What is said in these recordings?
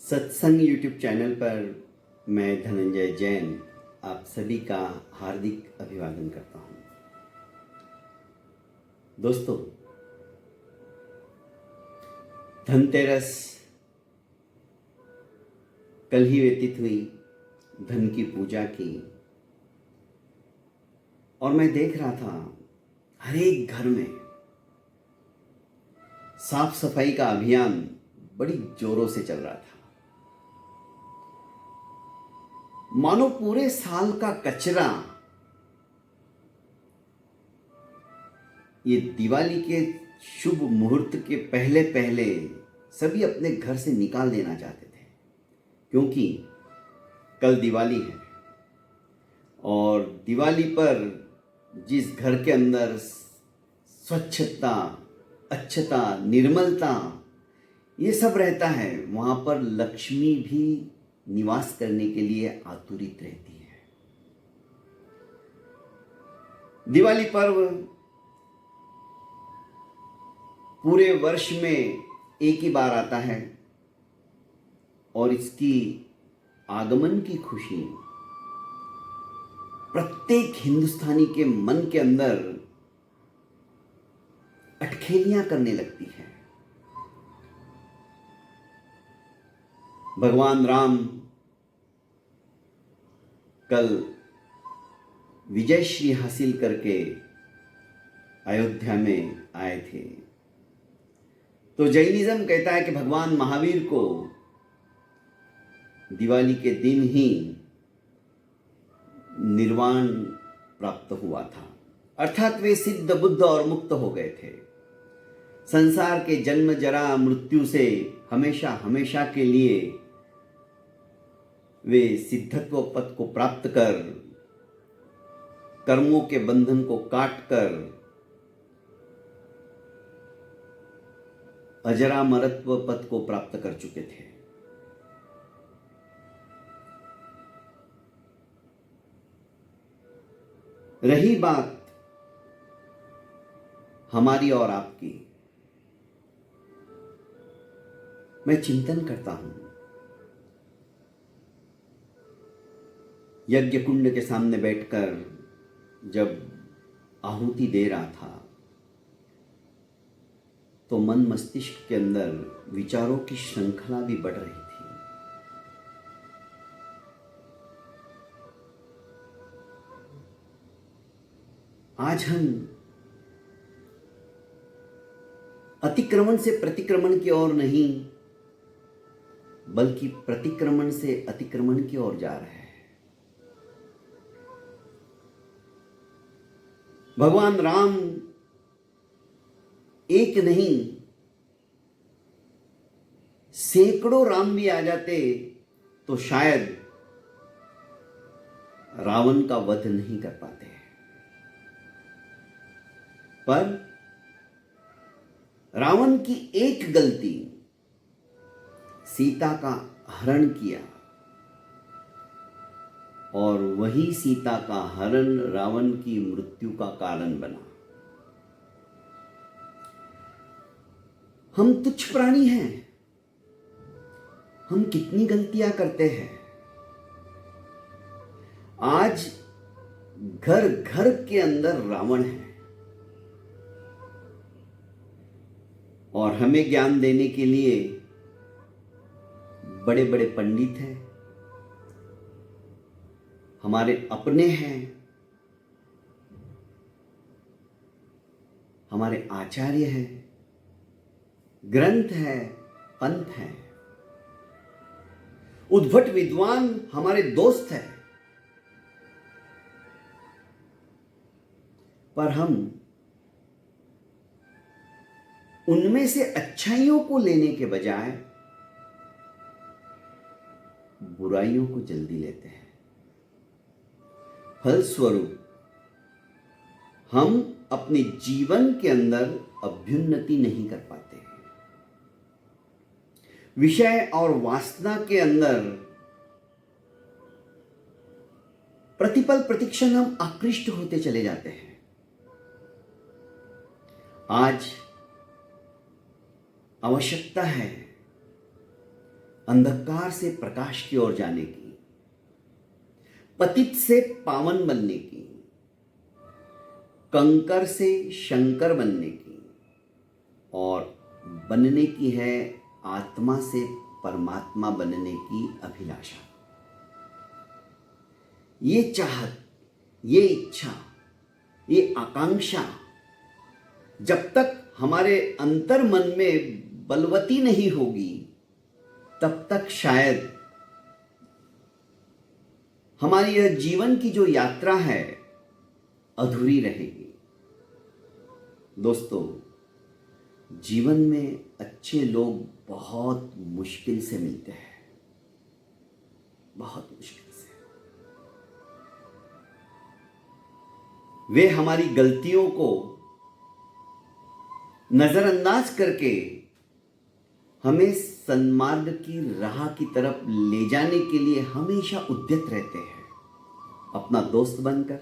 सत्संग YouTube channel पर मैं धनंजय जैन आप सभी का हार्दिक अभिवादन करता हूं। दोस्तों, धनतेरस कल ही व्यतीत हुई, धन की पूजा की, और मैं देख रहा था हर एक घर में साफ सफाई का अभियान बड़ी जोरों से चल रहा था। मानो पूरे साल का कचरा ये दिवाली के शुभ मुहूर्त के पहले पहले सभी अपने घर से निकाल देना चाहते थे, क्योंकि कल दिवाली है और दिवाली पर जिस घर के अंदर स्वच्छता, अच्छता, निर्मलता ये सब रहता है, वहाँ पर लक्ष्मी भी निवास करने के लिए आतुरित रहती है। दिवाली पर्व पूरे वर्ष में एक ही बार आता है और इसकी आगमन की खुशी प्रत्येक हिंदुस्तानी के मन के अंदर अटखेलियां करने लगती है। भगवान राम कल विजयश्री हासिल करके अयोध्या में आए थे, तो जैनिज्म कहता है कि भगवान महावीर को दिवाली के दिन ही निर्वाण प्राप्त हुआ था, अर्थात वे सिद्ध, बुद्ध और मुक्त हो गए थे। संसार के जन्म जरा मृत्यु से हमेशा हमेशा के लिए वे सिद्धत्व पद को प्राप्त कर, कर्मों के बंधन को काट कर अजरामरत्व पद को प्राप्त कर चुके थे। रही बात हमारी और आपकी, मैं चिंतन करता हूं, यज्ञ कुंड के सामने बैठकर जब आहुति दे रहा था तो मन मस्तिष्क के अंदर विचारों की श्रृंखला भी बढ़ रही थी। आज हम अतिक्रमण से प्रतिक्रमण की ओर नहीं, बल्कि प्रतिक्रमण से अतिक्रमण की ओर जा रहे हैं। भगवान राम एक नहीं, सैकड़ों राम भी आ जाते तो शायद रावण का वध नहीं कर पाते, पर रावण की एक गलती, सीता का हरण किया, और वही सीता का हरण रावण की मृत्यु का कारण बना। हम तुच्छ प्राणी हैं, हम कितनी गलतियां करते हैं। आज घर घर के अंदर रावण है और हमें ज्ञान देने के लिए बड़े बड़े पंडित हैं, हमारे अपने हैं, हमारे आचार्य हैं, ग्रंथ है, पंथ है, उद्भट विद्वान हमारे दोस्त हैं, पर हम उनमें से अच्छाइयों को लेने के बजाय बुराइयों को जल्दी लेते हैं। फलस्वरूप हम अपने जीवन के अंदर अभ्युन्नति नहीं कर पाते। विषय और वासना के अंदर प्रतिपल प्रतिक्षण हम आकृष्ट होते चले जाते हैं। आज आवश्यकता है अंधकार से प्रकाश की ओर जाने की, पतित से पावन बनने की, कंकर से शंकर बनने की, और बनने की है आत्मा से परमात्मा बनने की अभिलाषा। ये चाहत, ये इच्छा, ये आकांक्षा जब तक हमारे अंतर मन में बलवती नहीं होगी, तब तक शायद हमारी यह जीवन की जो यात्रा है अधूरी रहेगी। दोस्तों, जीवन में अच्छे लोग बहुत मुश्किल से मिलते हैं, बहुत मुश्किल से। वे हमारी गलतियों को नजरअंदाज करके हमें सन्मार्ग की राह की तरफ ले जाने के लिए हमेशा उद्यत रहते हैं, अपना दोस्त बनकर,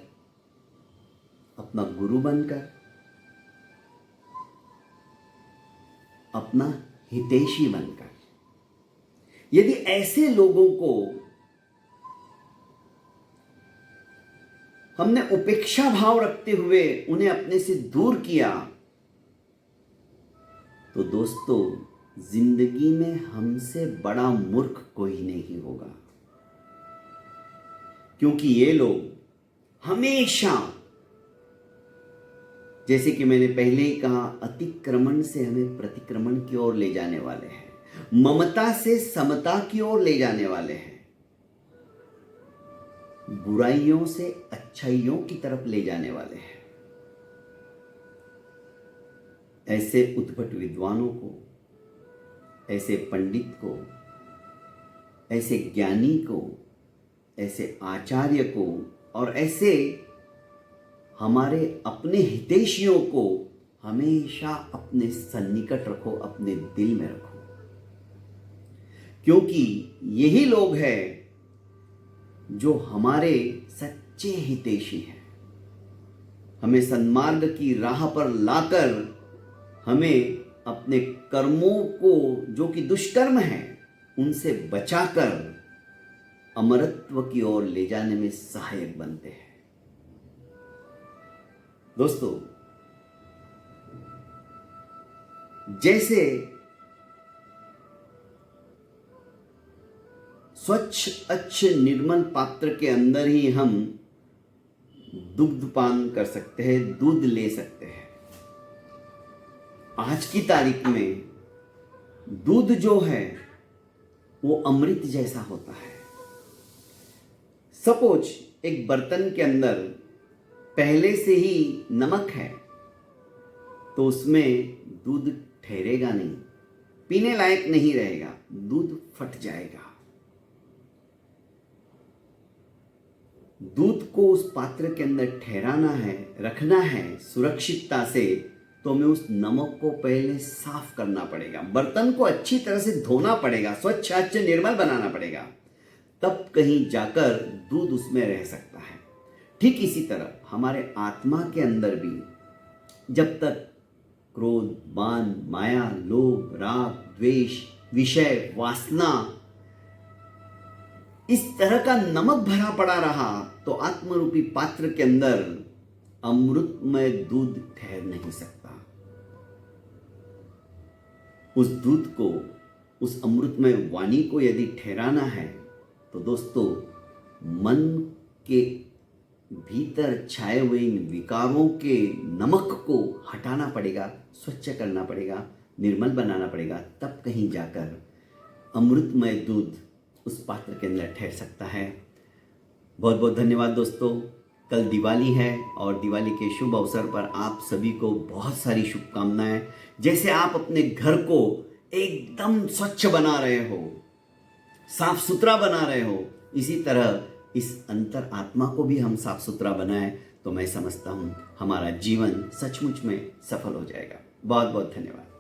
अपना गुरु बनकर, अपना हितैषी बनकर। यदि ऐसे लोगों को हमने उपेक्षा भाव रखते हुए उन्हें अपने से दूर किया, तो दोस्तों, जिंदगी में हमसे बड़ा मूर्ख कोई नहीं होगा। क्योंकि ये लोग हमेशा, जैसे कि मैंने पहले ही कहा, अतिक्रमण से हमें प्रतिक्रमण की ओर ले जाने वाले हैं, ममता से समता की ओर ले जाने वाले हैं, बुराइयों से अच्छाइयों की तरफ ले जाने वाले हैं। ऐसे उद्भट विद्वानों को, ऐसे पंडित को, ऐसे ज्ञानी को, ऐसे आचार्य को और ऐसे हमारे अपने हितैषियों को हमेशा अपने सन्निकट रखो, अपने दिल में रखो। क्योंकि यही लोग हैं जो हमारे सच्चे हितैषी हैं, हमें सन्मार्ग की राह पर लाकर हमें अपने कर्मों को, जो कि दुष्कर्म हैं, उनसे बचाकर अमरत्व की ओर ले जाने में सहायक बनते हैं। दोस्तों, जैसे स्वच्छ अच्छे निर्मल पात्र के अंदर ही हम दुग्ध पान कर सकते हैं, दूध ले सकते हैं, आज की तारीख में दूध जो है वो अमृत जैसा होता है। सपोज एक बर्तन के अंदर पहले से ही नमक है, तो उसमें दूध ठहरेगा नहीं, पीने लायक नहीं रहेगा, दूध फट जाएगा। दूध को उस पात्र के अंदर ठहराना है, रखना है सुरक्षितता से, तो हमें उस नमक को पहले साफ करना पड़ेगा, बर्तन को अच्छी तरह से धोना पड़ेगा, स्वच्छ अच्छे निर्मल बनाना पड़ेगा, तब कहीं जाकर दूध उसमें रह सकता है। ठीक इसी तरह हमारे आत्मा के अंदर भी जब तक क्रोध, मान, माया, लोभ, राग, द्वेष, विषय, वासना, इस तरह का नमक भरा पड़ा रहा, तो आत्मरूपी पात्र के अंदर अमृतमय दूध ठहर नहीं सकता। उस दूध को, उस अमृतमय वाणी को यदि ठहराना है, तो दोस्तों, मन के भीतर छाए हुए इन विकारों के नमक को हटाना पड़ेगा, स्वच्छ करना पड़ेगा, निर्मल बनाना पड़ेगा, तब कहीं जाकर अमृतमय दूध उस पात्र के अंदर ठहर सकता है। बहुत बहुत धन्यवाद दोस्तों। कल दिवाली है और दिवाली के शुभ अवसर पर आप सभी को बहुत सारी शुभकामनाएं। जैसे आप अपने घर को एकदम स्वच्छ बना रहे हो, साफ सुथरा बना रहे हो, इसी तरह इस अंतर आत्मा को भी हम साफ सुथरा बनाएं, तो मैं समझता हूँ हमारा जीवन सचमुच में सफल हो जाएगा। बहुत बहुत धन्यवाद।